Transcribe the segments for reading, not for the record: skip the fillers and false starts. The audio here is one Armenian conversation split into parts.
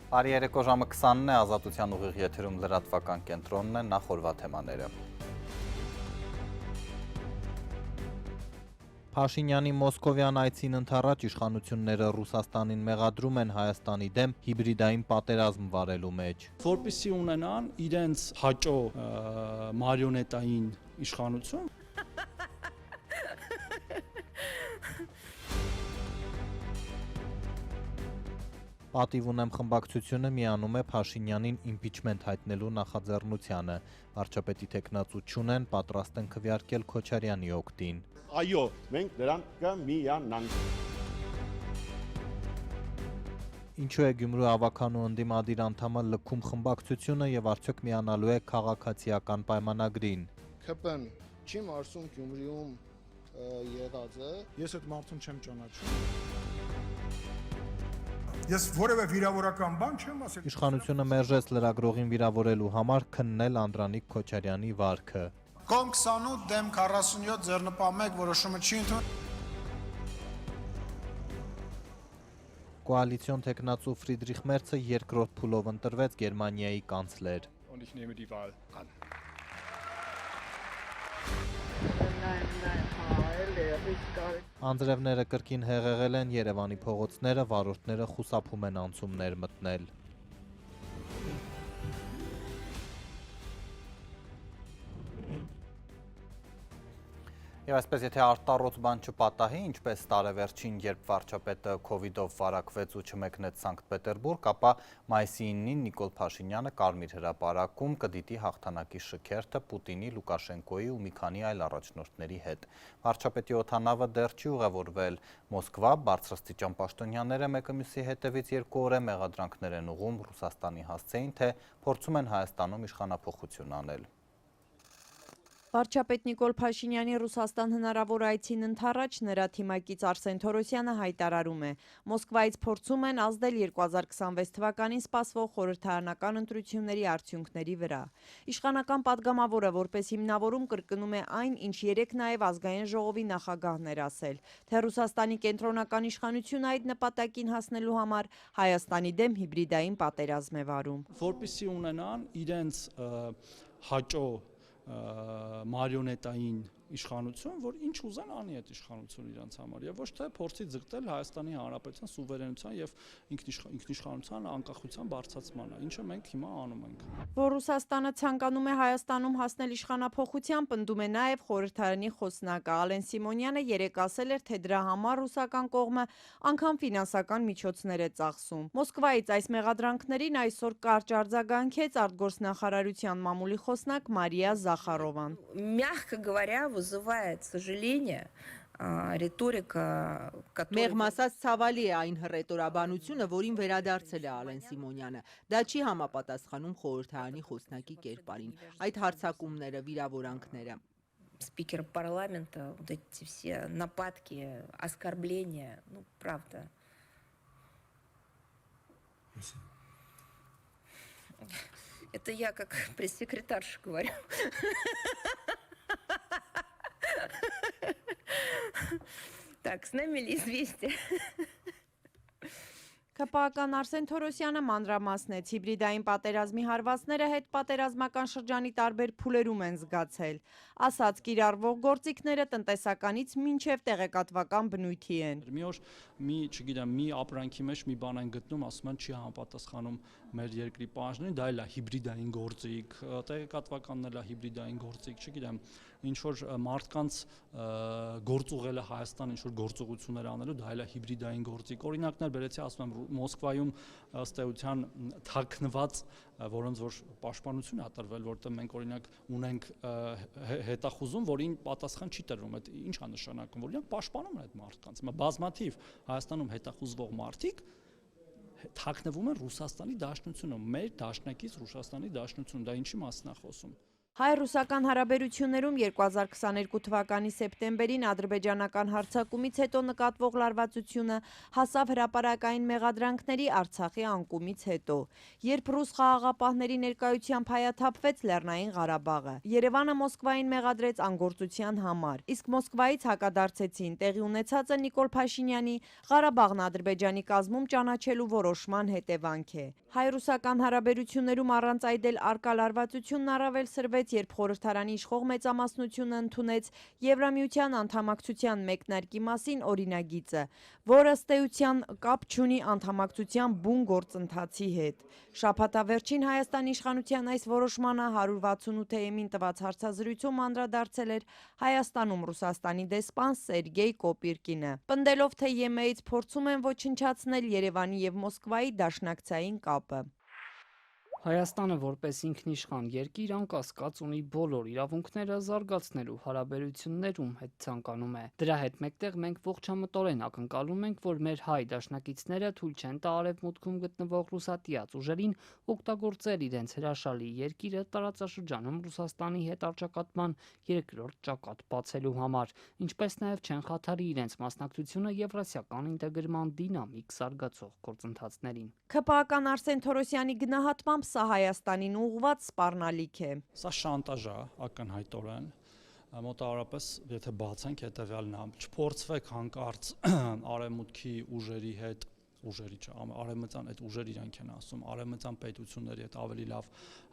Բարի երեկո, ժամը 20-ն է, Ազատության ուղիղ եթերում լրատվական կենտրոնն է, նախ օրվա թեմաները։ Փաշինյանի Մոսկովյան այցին ընդառաջ իշխանությունները Ռուսաստանին մեղադրում են Հայաստանի դեմ հիբրիդային պատերազմ վարելու մեջ։ Որպեսզի ունենան իրենց հաճո մարիոնետային իշխանություն։ Պատիվ ունեմ խմբակցությունը միանում է Փաշինյանին իմպիչմենտ հայտնելու նախաձեռնությանը։ Վարչապետի թեկնածու չունեն, պատրաստ են քվեարկել Քոչարյանի օգտին։ Այո, մենք նրան կմիանանք։ Ինչու է Գյումրու ավականու ընդդիմադիր անդամը լքում խմբակցությունը եւ արդյոք միանալու է քաղաքացիական պայմանագրին։ ՔՊ-ն չի մարսում Գյումրիում եղածը։ Ես այդ մարդուն չեմ ճանաչում։ Ես որևէ վիրավորական բան չեմ ասել։ Իշխանությունը մերժեց լրագրողին վիրավորելու համար քննել Անդրանիկ Քոչարյանի վարքը։ Կողմ 28 դեմ 47 ձեռնպահ 1 որոշումը չի ընդունվել։ Կոալիցիոն թեկնածու Ֆրիդրիխ Մերցը երկրորդ փուլով ընտրվեց Գերմանիայի կանցլեր։ Und ich nehme die Wahl an. Անձրևները կրկին հեղեղել են Երևանի փողոցները, վարորդները խուսափում են անցումներ մտնել։ Եվ այսպես, եթե արտառոց բան չպատահի, ինչպես տարեվերջին, երբ վարչապետը քովիդով վարակվեց ու չմեկնեց Սանկտ Պետերբուրգ, ապա մայիսի 9-ին Նիկոլ Փաշինյանը Կարմիր հրապարակում կդիտի հաղթանակի շքերթը Պուտինի, Լուկաշենկոյի ու մի քանի այլ առաջնորդների հետ։ Վարչապետի օդանավը դեռ չի ուղևորվել Մոսկվա, բարձրաստիճան պաշտոնյաները մեկը մյուսի հետևից 2 օր է մեղադրանքներ են ուղղում Ռուսաստանի հասցեին, թե փորձում են Հայաստանում իշխանափոխություն անել։ Վարչապետ Նիկոլ Փաշինյանի Ռուսաստան հնարավոր այցին ընդառաջ նրա թիմակից Արսեն Թորոսյանը հայտարարում է. Մոսկվայից փորձում են ազդել 2026 թվականին սպասվող խորհրդարանական ընտրությունների արդյունքների վրա։ Իշխանական падգամավորը որպես հիմնավորում կրկնում է այն, ինչ երեկ նաև ազգային ժողովի նախագահն էր ասել, թե Ռուսաստանի կենտրոնական իշխանությունը այդ նպատակին հասնելու համար Հայաստանի դեմ հիբրիդային պատերազմ է վարում։ Որպեսզի ունենան իրենց հաճո մարիոնետային իշխանություն, որ ինչ ուզեն անի այդ իշխանությունը իրենց համար եւ ոչ թե փորձի ձգտել Հայաստանի Հանրապետության սուվերենության եւ ինքնիշխանության անկախության բարձրացմանը, ինչը մենք հիմա անում ենք։ Որ Ռուսաստանը ցանկանում է Հայաստանում հասնել իշխանափոխության, պնդում է նաեւ խորհրդարանի խոսնակը Ալեն Սիմոնյանը երեկ ասել էր, թե դրա համար ռուսական կողմը անգամ ֆինանսական միջոցներ է ծախսում։ Մոսկվայից այս մեղադրանքներին այսօր կարճ արձագանքեց արտգործնախարարության մամուլի խոսնակ Մարիա Զախարովան։ Мягко говоря, вызывает сожаление риторика, Մեղմ ասած ցավալի է այն հռետորաբանությունը, որին վերադարձել է Ալեն Սիմոնյանը։ Դա չի համապատասխանում խորհրդարանի խոսնակի կերպարին։ Այդ հարձակումները, վիրավորանքները։ спикер парламента, вот эти все нападки, оскорбления, ну, правда. Это я как пресс-секретарша говорю. Так, с нами ли известие? ԿՊԱ-ական Արսեն Թորոսյանը մանրամասնեց հիբրիդային պատերազմի հարվածները հետ պատերազմական շրջանի տարբեր փուլերում են զգացել։ Ասաց կիրառվող գործիքները տնտեսականից մինչև տեղեկատվական բնույթի են։ Մի օր չգիտեմ, մի ապրանքի մեջ մի բան են գտնում, ասում են չի համապատասխանում մեր երկրի պահանջներին, դա էլ է հիբրիդային գործիք, տեղեկատվականն էլ է հիբրիդային գործիք, չգիտեմ, ինչ որ մարդկանց գործուղելը Հայաստան ինչ որ գործողություններ անելու, դա էլ է հիբրիդային գործիք։ Օրինակներ բերեցի, ասում եմ Մոսկվայում ըստ էության թաքնված, որոնց որ պաշտպանություն է տրվել, որտեղ մենք օրինակ ունենք հետախուզում, որին պատասխան չի տրվում, այդ ինչ է նշանակում, որ իրանք պաշտպանում են այդ մարդկանց։ Հիմա բազմաթիվ Հայաստանում հետախուզվող մարդիկ թաքնվում են Ռուսաստանի Դաշնությունում, մեր դաշնակից Ռուսաստանի Դաշնությունում, դա ինչի մասն է խոսում։ Հայ-ռուսական հարաբերություններում 2022 թվականի սեպտեմբերին ադրբեջանական հարձակումից հետո նկատվող լարվածությունը հասավ հրապարակային մեղադրանքների Արցախի անկումից հետո, երբ ռուս խաղաղապահների ներկայությամբ հայաթափվեց Լեռնային Ղարաբաղը։ Երևանը Մոսկվային մեղադրեց անգործության համար, իսկ Մոսկվայից հակադարձեցին տեղի ունեցածը Նիկոլ Փաշինյանի Ղարաբաղն Ադրբեջանի կազմում ճանաչելու որոշման հետևանք է։ Հայ-ռուսական հարաբերություններում առանց այդել արկա լարվածությունն առավել սրվեց, երբ խորհրդարանի իշխող մեծամասնությունը ընդունեց Եվրամիության անդամակցության մեկնարկի մասին օրինագիծը, որը ըստ էության կապ չունի անդամակցության բուն գործընթացի հետ։ Շաբաթավերջին Հայաստանի իշխանության այս որոշմանը 168-ին տված հարցազրույցում անդրադարձել էր Հայաստանում Ռուսաստանի դեսպան Սերգեյ Կոպիրկինը, պնդելով, թե ԵՄ-ից փորձում են ոչնչացնել Երևանի եւ Մոսկվայի դաշնակցային կապը։ Հայաստանը որպես ինքնիշխան երկիր անկասկած ունի բոլոր իրավունքները զարգացնելու հարաբերություններում հետ ցանկանում է։ Դրա հետ մեկտեղ մենք ողջամտորեն ակնկալում ենք, որ մեր հայ դաշնակիցները թույլ չեն տա արևմուտքում գտնվող ռուսատիաց ուժերին օգտագործել իրենց հրաշալի երկիրը տարածաշրջանում Ռուսաստանի հետ առճակատման երկրորդ ճակատ բացելու համար, ինչպես նաև չեն խաթարի իրենց մասնակցությունը եվրասիական ինտեգրման դինամիկ զարգացող գործընթացներին։ ՔՊԱ-ական Արսեն Թորոսյանի գնահատմամբ սա Հայաստանին ուղղված սպառնալիք է։ Սա շանտաժ է ակնհայտորեն, մոտավորապես եթե բացենք հետևյալն է, չփորձվեք հանկարծ արևմուտքի ուժերի հետ, ուժերի չէ, արևմտյան այդ ուժեր իրանք են ասում, արևմտյան պետությունների հետ ավելի լավ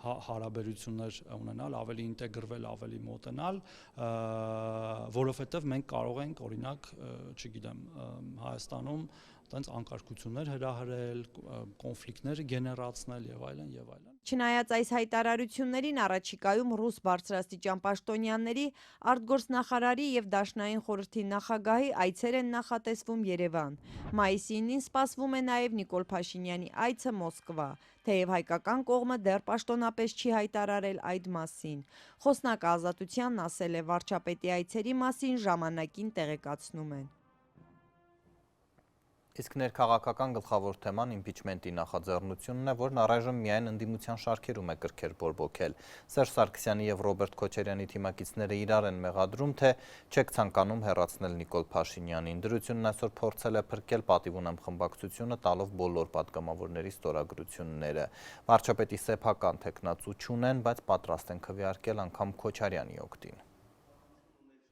հարաբերություններ ունենալ, ավելի ինտեգրվել, ավելի մոտենալ, որովհետև մենք կարող ենք, օրինակ, չգիտեմ, Հայաստանում տենց անկարգություններ հրահրել, կոնֆլիկտներ գեներացնել եւ այլն եւ այլն։ Չնայած այս հայտարարություններին առաջիկայում ռուս բարձրաստիճան պաշտոնյաների, արտգործնախարարի եւ Դաշնային խորհրդի նախագահի այցեր են նախատեսվում Երևան։ Մայիսի 9-ին սպասվում է նաեւ Նիկոլ Փաշինյանի այցը Մոսկվա, թեև հայկական կողմը դեռ պաշտոնապես չի հայտարարել այդ մասին։ Խոսնակը Ազատությանն ասել է, վարչապետի այցերի մասին ժամանակին տեղեկացնում են։ Իսկ ներքաղաքական գլխավոր թեման իմպիչմենտի նախաձեռնությունն է, որն առայժմ միայն ընդդիմության շարքերում է կրքեր բորբոքել։ Սերժ Սարգսյանի եւ Ռոբերտ Քոչարյանի թիմակիցները իրար են մեղադրում, թե չեք ցանկանում հեռացնել Նիկոլ Փաշինյանին։ Դրությունն այսօր փորձել է փրկել պատիվ ունեմ խմբակցությունը, տալով բոլոր պատգամավորների ստորագրությունները։ Վարչապետի սեփական թեկնածու չունեն, բայց պատրաստ են քվեարկել անգամ Քոչարյանի օգտին։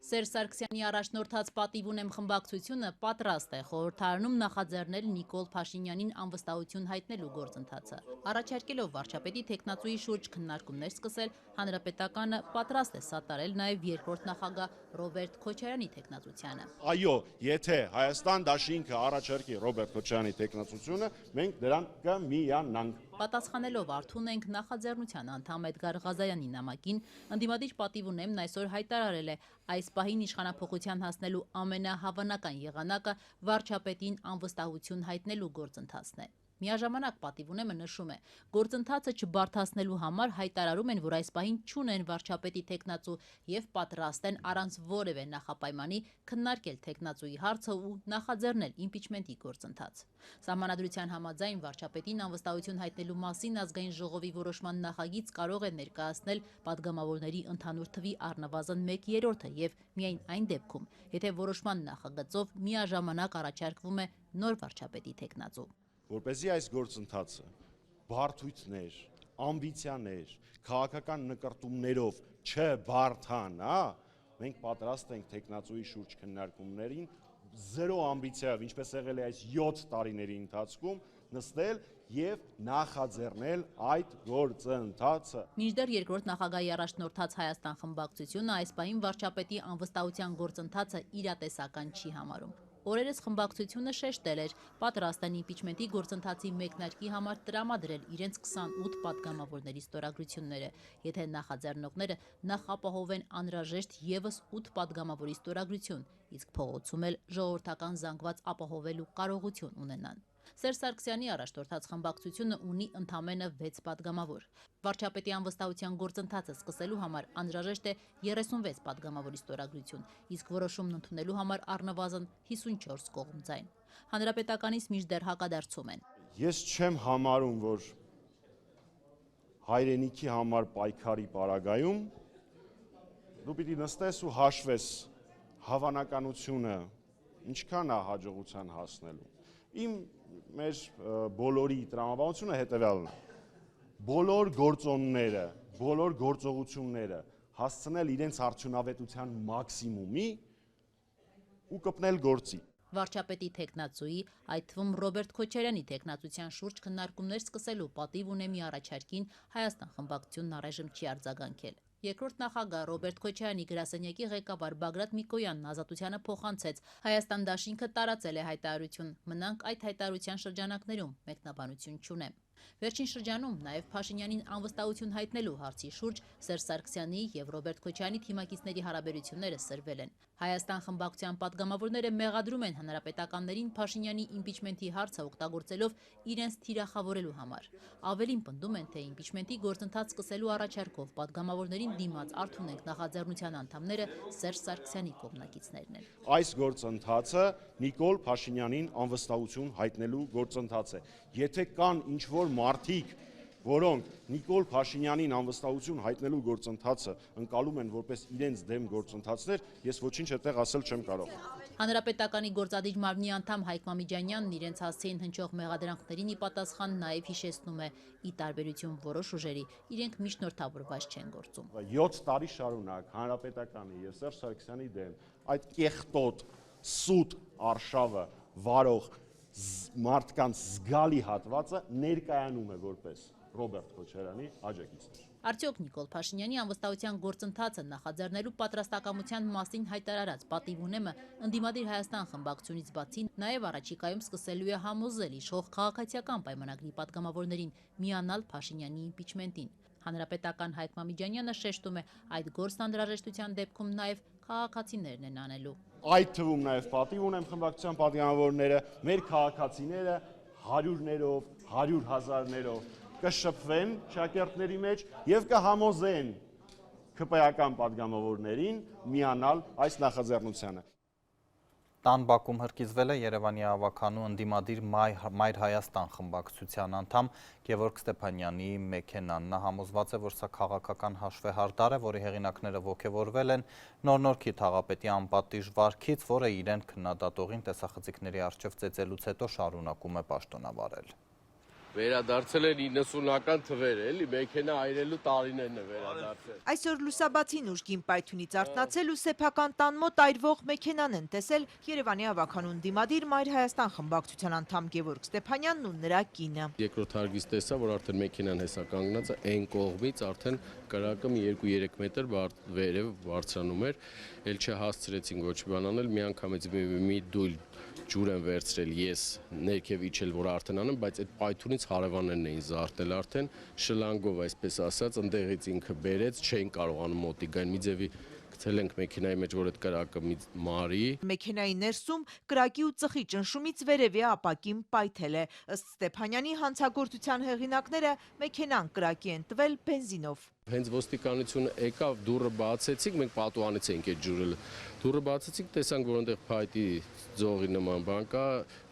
Սերժ Սարգսյանի առաջնորդած պատիվ ունեմ խմբակցությունը պատրաստ է խորհրդարանում նախաձեռնել Նիկոլ Փաշինյանին անվստահություն հայտնելու գործընթացը։ Առաջարկելով վարչապետի թեկնածուի շուրջ քննարկումներ սկսել, Հանրապետականը պատրաստ է սատարել նաև երկրորդ նախագահ Ռոբերտ Քոչարյանի թեկնածությանը։ Այո, եթե Հայաստան դաշինքը առաջարկի Ռոբերտ Քոչարյանի թեկնածությունը, մենք դրան կմիանանք։ Պատասխանելով արթուն ենք նախաձեռնության անդամ Էդգար Ղազարյանի նամակին, ընդդիմադիր պատիվ ունեմն այսօր հայտարարել է այս պահին իշխանափոխության հասնելու ամենահավանական եղանակը վարչապետին անվստահություն հայտնելու գործընթացն է։ Միաժամանակ պատիվ ունեմը նշում է, գործընթացը չբարդացնելու համար հայտարարում են, որ այս պահին չունեն վարչապետի թեկնածու եւ պատրաստ են առանց որևէ նախապայմանի քննարկել թեկնածուի հարցը ու նախաձեռնել իմպիչմենտի գործընթաց։ Սահմանադրության համաձայն վարչապետին անվստահություն հայտնելու մասին ազգային ժողովի որոշման նախագիծ կարող է ներկայացնել падգամավորների ընդհանուր թվի առնվազն 1/3-ը եւ միայն այն դեպքում, եթե որոշման նախագծով միաժամանակ առաջարկվում է նոր վարչապետի թեկնածու։ Որպեսզի այս գործընթացը բարդույթներ, ամբիցիաներ, քաղաքական նկարտումներով չբարդանա, մենք պատրաստ ենք թեկնածուի շուրջ քննարկումներին զերո ամբիցիայով, ինչպես եղել է այս 7 տարիների ընթացքում, նստել եւ նախաձեռնել այդ գործընթացը։ Մինչդեռ երկրորդ նախագահի առաջնորդած Հայաստան խմբակցությունը այս պահին վարչապետի անվստահության գործընթացը իրատեսական չի համարում։ Օրերս խմբակցությունը շեշտել էր, պատրաստ են իմպիչմենտի գործընթացի մեկնարկի համար տրամադրել իրենց 28 պատգամավորների ստորագրությունները, եթե նախաձեռնողները նախ ապահովեն անհրաժեշտ եւս 8 պատգամավորի ստորագրություն, իսկ փողոցում էլ ժողովրդական զանգված ապահովելու կարողություն ունենան։ Սերժ Սարգսյանի առաջնորդած խմբակցությունը ունի ընդամենը 6 պատգամավոր։ Վարչապետի անվստահության գործընթացը սկսելու համար անհրաժեշտ է 36 պատգամավորի ստորագրություն, իսկ որոշումն ընդունելու համար առնվազն 54 կողմ ձայն։ Հանրապետականից մինչդեռ հակադարձում են։ Ես չեմ համարում, որ հայրենիքի համար պայքարի պարագայում դու պիտի նստես ու հաշվես հավանականությունը ինչքան է հաջողության հասնելու։ Իմ մեր բոլորի տրամաբանությունը հետևյալն է։ Բոլոր գործոնները, բոլոր գործողությունները հասցնել իրենց արդյունավետության մաքսիմումի ու կպնել գործի։ Վարչապետի թեկնածուի, այդ թվում Ռոբերտ Քոչարյանի թեկնածության շուրջ քննարկումներ սկսելու պատիվ ունի մի առաջարկին Հայաստան խմբակցությունն առայժմ չի արձագանքել։ Երկրորդ նախագահ Ռոբերտ Քոչարյանի գրասենյակի ղեկավար Բագրատ Միկոյանն Ազատությանը փոխանցեց. Հայաստան դաշինքը տարածել է հայտարարություն, մնանք այդ հայտարարության շրջանակներում, մեկնաբանություն չունեմ։ Վերջին շրջանում նաև Փաշինյանին անվստահություն հայտնելու հարցի շուրջ Սերժ Սարգսյանի եւ Ռոբերտ Քոչարյանի թիմակիցների հարաբերությունները սրվել են։ Հայաստան խմբակցության պատգամավորները մեղադրում են հանրապետականներին Փաշինյանի իմպիչմենթի հարցը օգտագործելով իրենց թիրախավորելու համար։ Ավելին պնդում են, թե իմպիչմենթի գործընթաց սկսելու առաջարկով պատգամավորներին դիմաց Արթունենք նախաձեռնության անդամները Սերժ Սարգսյանի կողմնակիցներն են։ Այս գործընթացը Նիկոլ Փաշինյանին անվստահություն հայտնելու գործընթաց է։ Եթե կան ինչ-որ մարդիկ, որոնք Նիկոլ Փաշինյանին անվստահություն հայտնելու գործընթացը ընկալում են որպես իրենց դեմ գործընթացներ, ես ոչինչ այդտեղ ասել չեմ կարող։ Հանրապետականի գործադիր մարմնի անդամ Հայկ Մամիջանյանն իրենց հասցեին հնչող մեղադրանքներին ի պատասխան նաև հիշեցնում է, ի տարբերություն որոշ ուժերի, իրենք միջնորդավորված չեն գործում։ 7 տարի շարունակ Հանրապետականի եւ Սերժ Սարգսյանի դեմ այդ կեղտոտ, սուտ արշավը վարող մարդկանց զգալի հատվածը ներկայանում է որպես Ռոբերտ Քոչարյանի աջակիցներ։ Արդյոք Նիկոլ Փաշինյանի անվստահության գործընթացը նախաձեռնելու պատրաստակամության մասին հայտարարած պատիվ ունեմը ընդդիմադիր Հայաստան խմբակցությունից բացի նաև առաջիկայում սկսելու է համոզել իշխող քաղաքացիական պայմանագրի պատգամավորներին միանալ Փաշինյանի իմպիչմենտին։ Հանրապետական Հայկ Մամիջանյանը շեշտում է, այդ գործն անհրաժեշտության դեպքում նաև քաղաքացիներն են անելու։ Այդ թվում նաև պատիվ ունեմ խմբակցության պատգամավորները, մեր քաղաքացիները հարյուրներով, 100 հազարներով կշփվեն շակերտների մեջ եւ կհամոզեն ԿՊ-ական պատգամավորներին միանալ այս նախաձեռնությանը։ Տան Բաքում հրկիզվել է Երևանի ավականու ընդդիմադիր Մայր Հայաստան խմբակցության անդամ Գևորգ Ստեփանյանի մեքենան։ Նա համոզված է, որ սա քաղաքական հաշվեհարդար է, որի հեղինակները ոգևորվել են Նոր-Նորքի թաղապետի անպատիժ վարքից, որը իրեն քննադատողին տեսախցիկների առջև ծեծելուց հետո շարունակում է պաշտոնավարել։ Վերադարձել են 90-ական թվերը, էլի մեքենա այրելու տարիներն է վերադարձել։ Այսօր լուսաբացին ուժգին պայթյունից արթնացել ու սեփական տան մոտ այրվող մեքենան են տեսել Երևանի ավականու ընդդիմադիր Մայր Հայաստան խմբակցության անդամ Գևորգ Ստեփանյանն ու նրա կինը։ Երկրորդ հարգից տեսա, որ արդեն մեքենան հեսա կանգնած է, այն կողմից արդեն կրակը մի 2-3 մետր վերև բարձրանում էր, էլ չհասցրեցին ոչ մի բան անել, միանգամից մի դույլ ջուր են վերցրել ես ներքև իջել, որ արդեն անեմ, բայց այդ պայթյունից հարևաններն էին զարթել արդեն, շլանգով այսպես ասած, ընդեղից ինքը բերեց, չէին կարողանում մոտիկ գան, մի ձևի գցել ենք մեքենայի մեջ, որ այդ կրակը մի մարի։ Մեքենայի ներսում կրակի ու ծխի ճնշումից վերևի ապակին պայթել է։ Ըստ Ստեփանյանի հանցագործության հեղինակները մեքենան կրակի են տվել բենզինով։ Հենց ոստիկանությունը եկավ, դուռը բացեցինք, մենք պատուհանից էինք այդ ջուրը։ Դուռը բացեցինք, տեսանք, որ այնտեղ փայտի ձողի նման բան կա,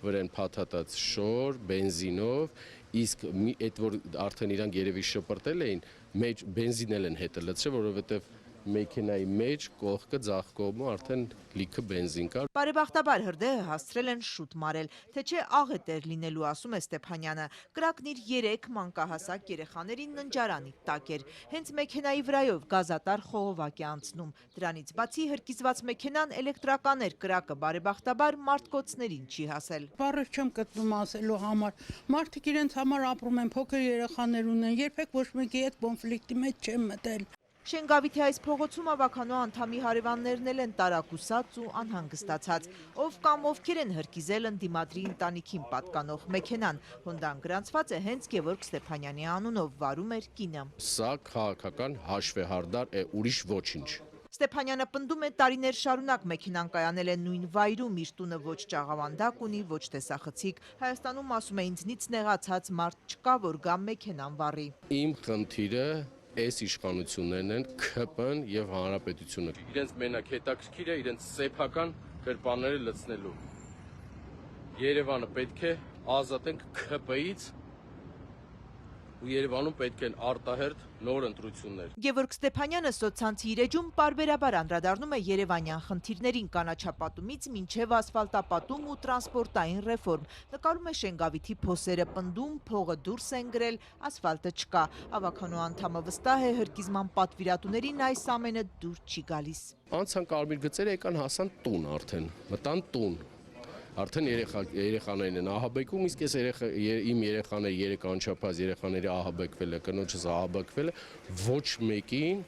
վրան փաթաթած շոր, բենզինով, իսկ այդ որ արդեն իրանք երևի շպրտել էին, մեջ բենզինել են հետը լցրել, որովհետև մեքենայի մեջ կողքը ձախ կողմը արդեն լիքը բենզին կար։ Բարեբախտաբար հրդեհը հասցրել են շուտ մարել, թե չէ աղետ էր լինելու, ասում է Ստեփանյանը։ Կրակն իր 3 մանկահասակ երեխաների ննջարանի տակ էր։ Հենց մեքենայի վրայով գազատար խողովակ է անցնում։ Դրանից բացի հրկիզված մեքենան էլեկտրական էր, կրակը բարեբախտաբար մարդկոցներին չի հասել։ Բառեր չեմ գտնում ասելու համար։ Մարդիկ իրենց համար ապրում են, փոքր երեխաներ ունեն, երբեք ոչ մեկի հետ կոնֆլիկտի մեջ չեն մտել։ Շենգավիթի այս փողոցում ավականու անդամի հարևաններն էլ են տարակուսած ու անհանգստացած։ Ով կամ ովքեր են հրկիզել ընդդիմադրի ընտանիքին պատկանող մեքենան, հոնդան գրանցված է հենց Գևորգ Ստեփանյանի անունով, վարում էր կինը։ Սա քաղաքական հաշվեհարդար է, ուրիշ ոչինչ։ Ստեփանյանը պնդում է տարիներ շարունակ մեքենան կայանել է նույն վայրում, իր տունը ոչ ճաղավանդակ ունի, ոչ տեսախցիկ։ Հայաստանում ասում է ինձնից նեղացած մարդ չկա, որ գա մեքենան վառի։ Իմ խնդիրը այս իշխանություններն են, ՔՊ-ն եւ հանրապետությունը։ Իրենց մենակ հետաքրքիր է իրենց սեփական գրպանները լցնելու։ Երևանը պետք է ազատենք ՔՊ-ից ու Երևանում պետք են արտահերթ նոր ընտրություններ։ Գևորգ Ստեփանյանը սոցցանցի իր էջում պարբերաբար անդրադառնում է երևանյան խնդիրներին կանաչապատումից մինչև ասֆալտապատում ու տրանսպորտային ռեֆորմ։ Նկարում է Շենգավիթի փոսերը պնդում, փողը դուրս են գրել, ասֆալտը չկա։ Ավականու անդամը վստահ է հրկիզման պատվիրատուներին այս ամենը դուր չի գալիս։ Անցան կարմիր գծերը եկան հասան տուն արդեն, մտան տուն։ Արդեն երեխաներին են ահաբեկում, իսկ իմ երեխաները 3 անչափահաս երեխաների ահաբեկվել է, կնոջս ահաբեկվել է, ոչ մեկին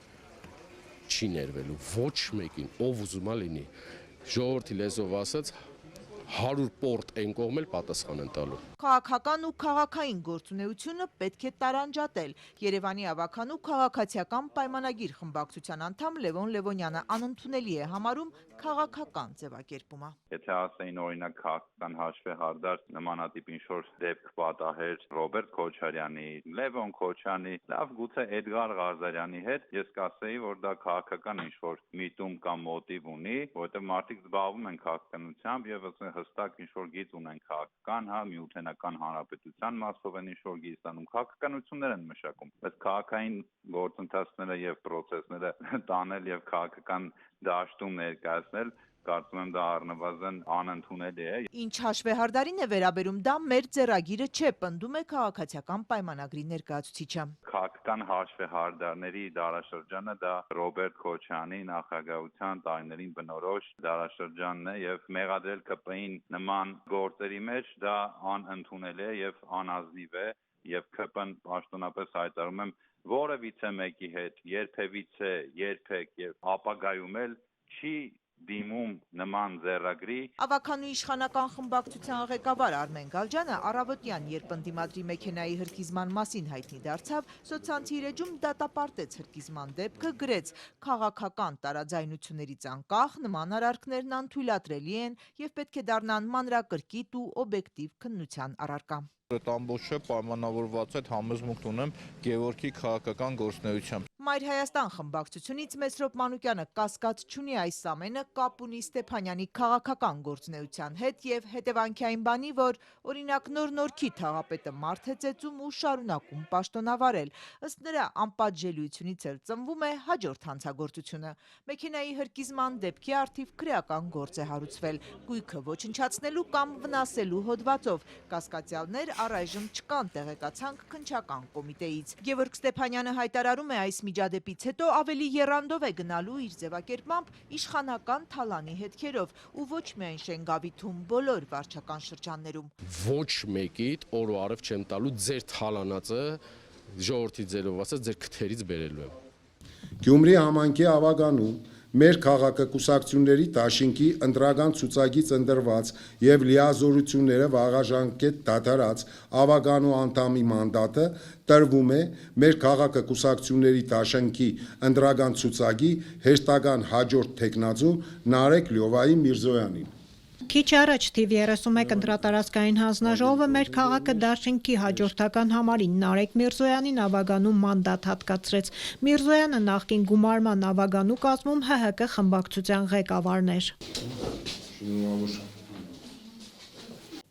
չի ներվելու, ոչ մեկին, ով ուզում է լինի։ Ժողովրդի լեզվով ասած 100 պորտ են կողմել պատասխան են տալու։ Քաղաքական ու քաղաքային գործունեությունը պետք է տարանջատել։ Երևանի ավականու քաղաքացիական պայմանագիր խմբակցության անդամ Լևոն Լևոնյանը անընդունելի է համարում քաղաքական ձևակերպումը։ Եթե ասեին օրինակ քաղաքական հաշվեհարդար նմանատիպ ինչ-որ դեպք պատահեր Ռոբերտ Քոչարյանի, Լևոն Քոչյանի, լավ գուցե Էդգար Ղազարյանի հետ, ես կասեի, որ դա քաղաքական ինչ-որ միտում կամ մոտիվ ունի, որովհետև մարդիկ զբաղվում են քաղաքականությամբ եւ հստակ ինչ-որ գիծ ունեն քաղաքական, միութենական հանրապետության մասով են ինչ-որ գիծ ստանում, քաղաքականություններ են մշակում, բայց քաղաքային գործընթացները եւ պրոցեսները տանել եւ քաղաքական դաշտում ներկայացնել, կարծում եմ դա առնվազն անընդունելի է։ Ինչ հաշվեհարդարին է վերաբերում, դա մեր ձեռագիրը չէ, պնդում է քաղաքացիական պայմանագրի ներկայացուցիչը։ Քաղաքական հաշվեհարդարների դարաշրջանը դա Ռոբերտ Քոչյանի նախագահության տարիներին բնորոշ դարաշրջանն է եւ մեղադրել ԿՊ-ին նման գործերի մեջ դա անընդունելի է եւ անազնիվ է եւ ԿՊ-ն պաշտոնապես հայտարարում եմ որևիցե մեկի հետ երբևիցե երբեք եւ ապագայում էլ չի դիմում նման ձեռագրի։ Ավականու իշխանական խմբակցության ղեկավար Արմեն Գալջյանը առավոտյան, երբ ընդդիմադրի մեքենայի հրկիզման մասին հայտնի դարձավ, սոցցանցի իր էջում դատապարտեց հրկիզման դեպքը, գրեց. քաղաքական տարաձայնություններից անկախ նման արարքներն անթույլատրելի են եւ պետք է դառնան մանրակրկիտ ու օբյեկտիվ քննության առարկա։ Այդ ամբողջը պայմանավորված է համոզմունք ունեմ Գևորգի քաղաքական գործունեությամբ։ Մայր Հայաստան խմբակցությունից Մեսրոպ Մանուկյանը կասկած չունի այս ամենը կապ ունի Ստեփանյանի քաղաքական գործունեության հետ եւ հետևանքի այն բանի, որ օրինակ Նոր-Նորքի թաղապետը մարդ է ծեծում ու շարունակում պաշտոնավարել։ Ըստ նրա անպատժելիությունից էլ ծնվում է հաջորդ հանցագործությունը։ Մեքենայի հրկիզման դեպքի առթիվ քրեական գործ է հարուցվել, գույքը ոչնչացնելու կամ վնասելու հոդվածով։ Կասկածյալներ առայժմ չկան, տեղեկացանք քննչական կոմիտեից։ Գևորգ Ստեփանյանը հայտարարում է այս միջադեպից հետո ավելի եռանդով է գնալու իր ձևակերպմամբ իշխանական թալանի հետքերով ու ոչ միայն Շենգավիթում, բոլոր վարչական շրջաններում։ Ոչ մեկիդ օր ու արև չեմ տալու ձեր թալանածը ժողովրդի ձերով ասած ձեր քթերից բերելու եմ։ Գյումրի համայնքի ավականում մեր քաղաքակուսակցությունների դաշինքի ընտրական ցուցակից ընտրված եւ լիազորությունները վաղաժանկետ դադարած ավականու անդամի մանդատը տրվում է մեր քաղաքակուսակցությունների դաշինքի ընտրական ցուցակի հեշտական հաջորդ տեխնացու Նարեկ Լյովայի Միրզոյանին։ Քիչ առաջ TV31 ընտրատարածքային հանձնաժողովը մեր քաղաքը դաշինքի հաջորդական համարին Նարեկ Միրզոյանին ավագանու մանդատ հատկացրեց։ Միրզոյանը նախկին գումարման ավագանու կազմում ՀՀԿ խմբակցության ղեկավարն էր։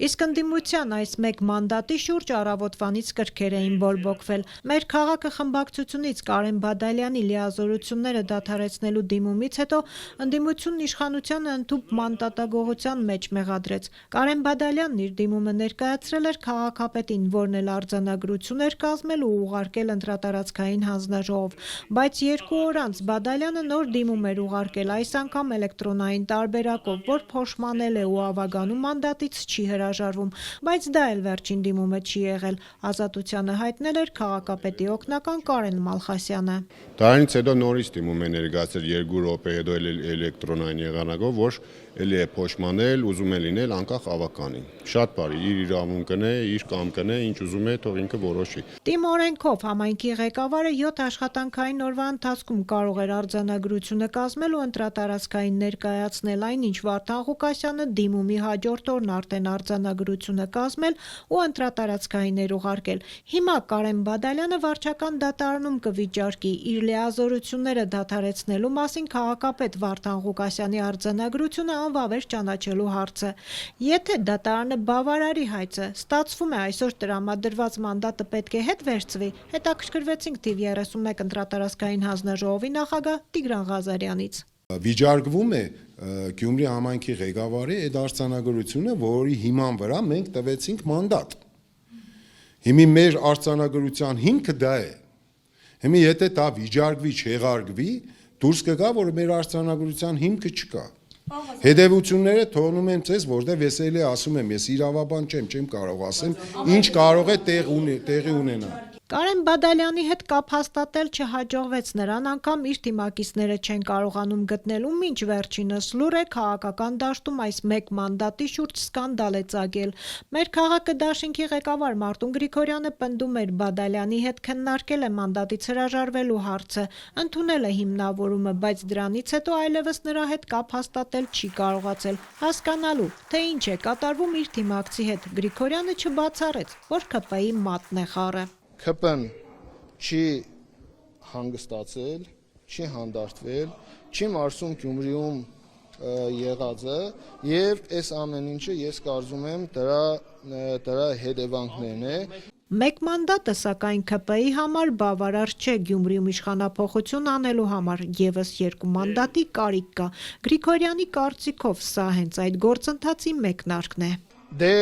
Իսկ ընդդիմության այս մեկ մանդատի շուրջ առավոտվանից կրքեր էին բորբոքվել։ Մեր քաղաքը խմբակցությունից Կարեն Բադալյանի լիազորությունները դադարեցնելու դիմումից հետո ընդդիմությունն իշխանությանը ընդհուպ մանդատագողության մեջ մեղադրեց։ Կարեն Բադալյանն իր դիմումը ներկայացրել էր քաղաքապետին, որն էլ արձանագրություն էր կազմել ու ուղարկել ընտրատարածքային հանձնաժողով։ Բայց 2 օր անց Բադալյանը նոր դիմում էր ուղարկել, այս անգամ էլեկտրոնային տարբերակով, որ փոշմանել է ու ավագանու մանդատից չի հրաժարվում, բայց դա էլ վերջին դիմումը չի եղել։ Ազատությանը հայտնել էր քաղաքապետի օգնական Կարեն Մալխասյանը։ Դրանից հետո նորից դիմում է ներկայացրել 2 րոպե հետո էլեկտրոնային եղանակով, որ էլի է փոշմանել, ուզում է լինել անկախ ավականին։ Շատ բարի, իր իրավունքն է, իր կամքն է, ինչ ուզում է, թող ինքը որոշի։ Տիմ օրենքով համայնքի ղեկավարը 7 աշխատանքային օրվա ընթացքում կարող էր արձանագրությունը կազմել ու ընտրատարածքային ներկայացնել, այնինչ Վարդան Ղուկասյանը դիմումի հաջորդ օրն արդեն արձանագրությունը կազմել ու ընտրատարածքային էր ուղարկել։ Հիմա Կարեն Բադալյանը վարչական դատարանում կվիճարկի իր լիազորությունները դադարեցնելու մասին քաղաքապետ Վարդան Ղուկասյանի արձանագրությունը անվավեր ճանաչելու հարցը։ Եթե դատարանը բավարարի հայցը, ստացվում է այսօր տրամադրված մանդատը պետք է հետ վերցվի, հետաքրքրվեցինք թիվ 31 ընտրատարածքային հանձնաժողովի նախագահ Տիգրան Ղազարյանից։ Վիճարկվում է Գյումրի համայնքի ղեկավարի այդ արձանագրությունը, որի հիման վրա մենք տվեցինք մանդատ։ Հիմի մեր արձանագրության հիմքը դա է։ Հիմի եթե դա վիճարկվի, չեղարկվի, դուրս կգա, որ մեր արձանագրության հիմքը չկա։ Հետևությունները թողնում եմ ձեզ, որտեղ վեսելի ասում եմ, ես իրավաբան չեմ կարող ասեմ, ինչ կարող է տեղի ունենալ։ Կարեն Բադալյանի հետ կապ հաստատել չհաջողվեց, նրան անգամ իր թիմակիցները չեն կարողանում գտնել ու մինչ վերջինս լուր է քաղաքական դաշտում այս մեկ մանդատի շուրջ սկանդալ է ծագել։ Մեր քաղաքը դաշինքի ղեկավար Մարտուն Գրիգորյանը պնդում էր Բադալյանի հետ քննարկել է մանդատից հրաժարվելու հարցը, ընդունել է հիմնավորումը, բայց դրանից հետո այլևս նրա հետ կապ հաստատել չի կարողացել, հասկանալու, թե ինչ է կատարվում իր թիմակցի հետ։ Գրիգորյանը չբացառեց, որ ԿՊ-ի մատն է խառը։ ԿՊ-ն չի հանգստացել, չի հանդարտվել, չի մարսում Գյումրիում եղածը եւ այս ամեն ինչը ես կարծում եմ դրա հետևանքներն է։ Մեկ մանդատը սակայն ԿՊ-ի համար բավարար չէ Գյումրիում իշխանափոխություն անելու համար, եւս երկու մանդատի կարիք կա։ Գրիգորյանի կարծիքով սա հենց այդ գործընթացի մեկնարկն է։ Դե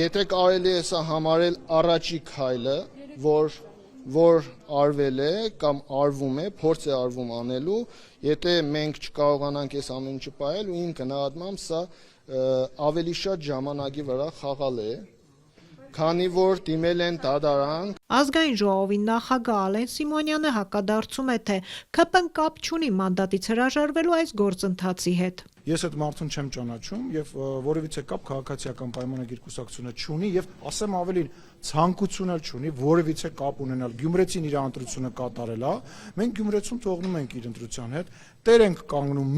եթե կարելի է սա համարել առաջի քայլը, որ արվել է կամ արվում է, փորձ է արվում անելու, եթե մենք չկարողանանք այս ամեն ինչը պահել ու իմ գնահատմամբ սա ավելի շատ ժամանակի վրա խաղալ է, քանի որ դիմել են դատարան։ Ազգային ժողովի նախագահ Ալեն Սիմոնյանը հակադարձում է, թե ԿՊ-ն կապ չունի մանդատից հրաժարվելու այս գործընթացի հետ։ Ես այդ մարդուն չեմ ճանաչում եւ որևիցե կապ քաղաքացիական պայմանագիր կուսակցությունը չունի եւ ասեմ ավելին ցանկություն էլ չունի որևիցե կապ ունենալ։ Գյումրեցին իր ընտրությունը կատարել է, մենք Գյումրեցում թողնում ենք իր ընտրության հետ, տեր ենք կանգնում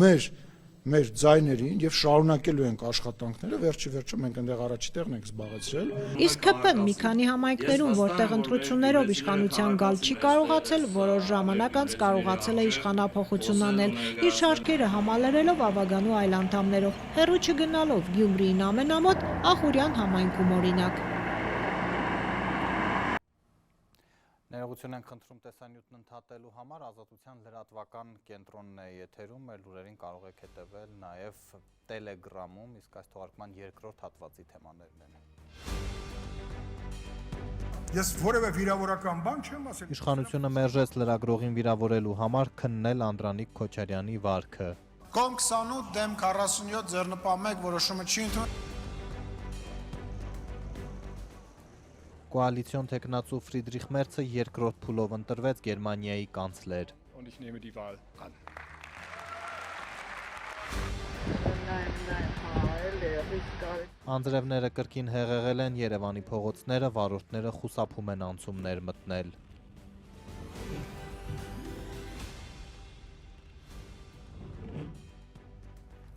մեր ձայներին եւ շարունակելու ենք աշխատանքները, վերջը մենք այնտեղ առաջի տեղն ենք զբաղեցրել։ Իսկ ԿՊ-ն մի քանի համայնքներում, որտեղ ընտրություններով իշխանության գալ չի կարողացել, որոշ ժամանակ անց կարողացել է իշխանափոխություն անել, իր շարքերը համալրելով Ավագանու այլ անդամներով, հեռու չգնալով Գյումրիին ամենամոտ Ախուրյան համայնքում օրինակ։ Ներողություն ենք խնդրում տեսանյութն ընդհատելու համար, Ազատության լրատվական կենտրոնն է եթերում, մեր լուրերին կարող եք հետևել նաև Telegram-ում, իսկ այս թողարկման երկրորդ հատվածի թեմաներն են։ Ես որևէ վիրավորական բան չեմ ասել։ Իշխանությունը մերժեց լրագրողին վիրավորելու համար քննել Անդրանիկ Քոչարյանի վարքը։ Կողմ 28 դեմ 47 ձեռնպահ 1 որոշումը չի ընդունվել։ Կոալիցիոն տեխնացու Ֆրիդրիխ Մերցը երկրորդ փուլով ընտրվեց Գերմանիայի կանցլեր։ Անձրևները կրկին հեղեղել են Երևանի փողոցները, վարորդները խուսափում են անցումներ մտնել։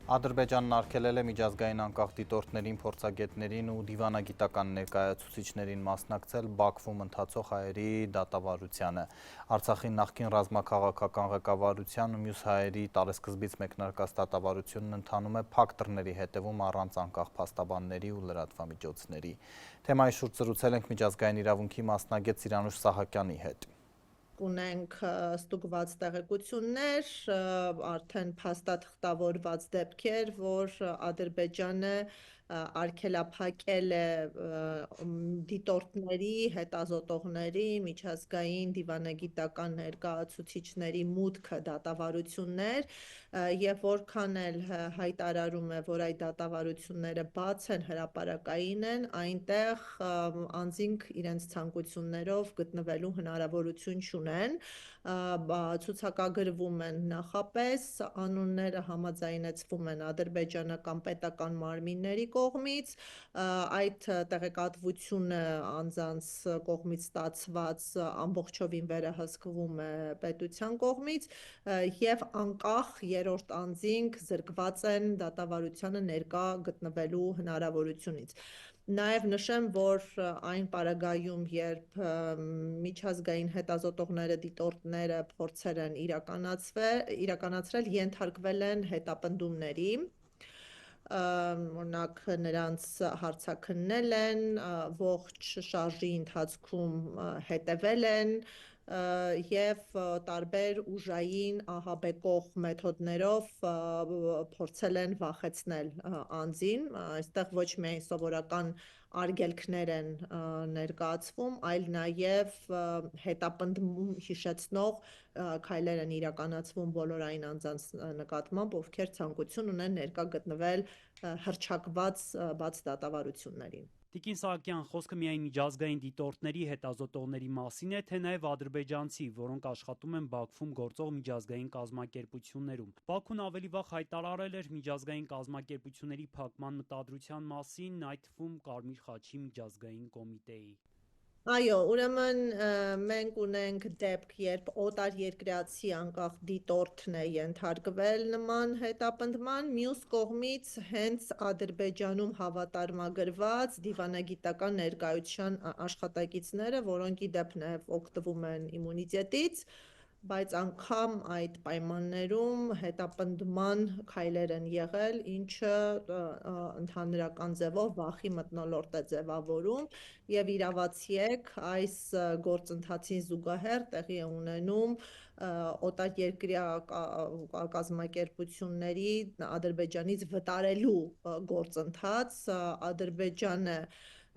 Ադրբեջանն արգելել է միջազգային անկախ դիտորդներին, փորձագետներին ու դիվանագիտական ներկայացուցիչներին մասնակցել Բաքվում ընթացող հայերի դատավարությանը։ Արցախի նախկին ռազմաքաղաքական ղեկավարության ու մյուս հայերի տարեսկզբից մեկնարկած դատավարությունն ընթանում է փակ դռների հետևում առանց անկախ փաստաբանների ու լրատվամիջոցների։ Թեմայի շուրջ զրուցել ենք միջազգային իրավունքի մասնագետ Սիրանուշ Սահակյանի հետ։ Ունենք ստուգված տեղեկություններ, արդեն փաստաթղթավորված դեպքեր, որ Ադրբեջանը արգելափակել է դիտորդների, հետազոտողների, միջազգային դիվանագիտական ներկայացուցիչների մուտքը դատավարություններ եւ որքան էլ հայտարարում է, որ այդ դատավարությունները բաց են, հրապարակային են, այնտեղ անձինք իրենց ցանկություններով գտնվելու հնարավորություն չունեն, ցուցակագրվում են նախապես, անունները համաձայնեցվում են ադրբեջանական պետական մարմինների կողմից, այդ տեղեկատվությունը անձանց կողմից ստացված ամբողջովին վերահսկվում է պետության կողմից եւ անկախ երրորդ անձինք զրկված են դատավարությանը ներկա գտնվելու հնարավորությունից։ Նաև նշեմ, որ այն պարագայում, երբ միջազգային հետազոտողները, դիտորդները փորձեր են իրականացրել, ենթարկվել են հետապնդումների, օրինակ նրանց հարցաքննել են, ողջ շարժի ընթացքում հետևել են եւ տարբեր ուժային ահաբեկող մեթոդներով փորձել են վախեցնել անձին, այստեղ ոչ միայն սովորական արգելքներ են ներկայացվում, այլ նաև հետապնդում հիշեցնող քայլեր են իրականացվում բոլոր այն անձանց նկատմամբ, ովքեր ցանկություն ունեն ներկա գտնվել հռչակված բաց դատավարություններին։ Տիկին Սահակյան, խոսքը միայն միջազգային դիտորդների հետազոտողների մասին է, թե նաև ադրբեջանցի, որոնք աշխատում են Բաքվում գործող միջազգային կազմակերպություններում։ Բաքուն ավելի վաղ հայտարարել էր միջազգային կազմակերպությունների փակման մտադրության մասին, այդ թվում Կարմիր խաչի միջազգային կոմիտեի։ Այո, ուրեմն մենք ունենք դեպք, երբ օտարերկրացի անկախ դիտորդն է ենթարկվել նման հետապնդման, մյուս կողմից հենց Ադրբեջանում հավատարմագրված դիվանագիտական ներկայության աշխատակիցները, որոնք ի դեպ նաև օգտվում են իմունիտետից, բայց անգամ այդ պայմաններում հետապնդման քայլեր են եղել, ինչը ընդհանրական ձևով վախի մթնոլորտ է ձևավորում եւ իրավացիեք այս գործընթացին զուգահեռ տեղի է ունենում օտարերկրյա կազմակերպությունների Ադրբեջանից վտարելու գործընթաց, Ադրբեջանը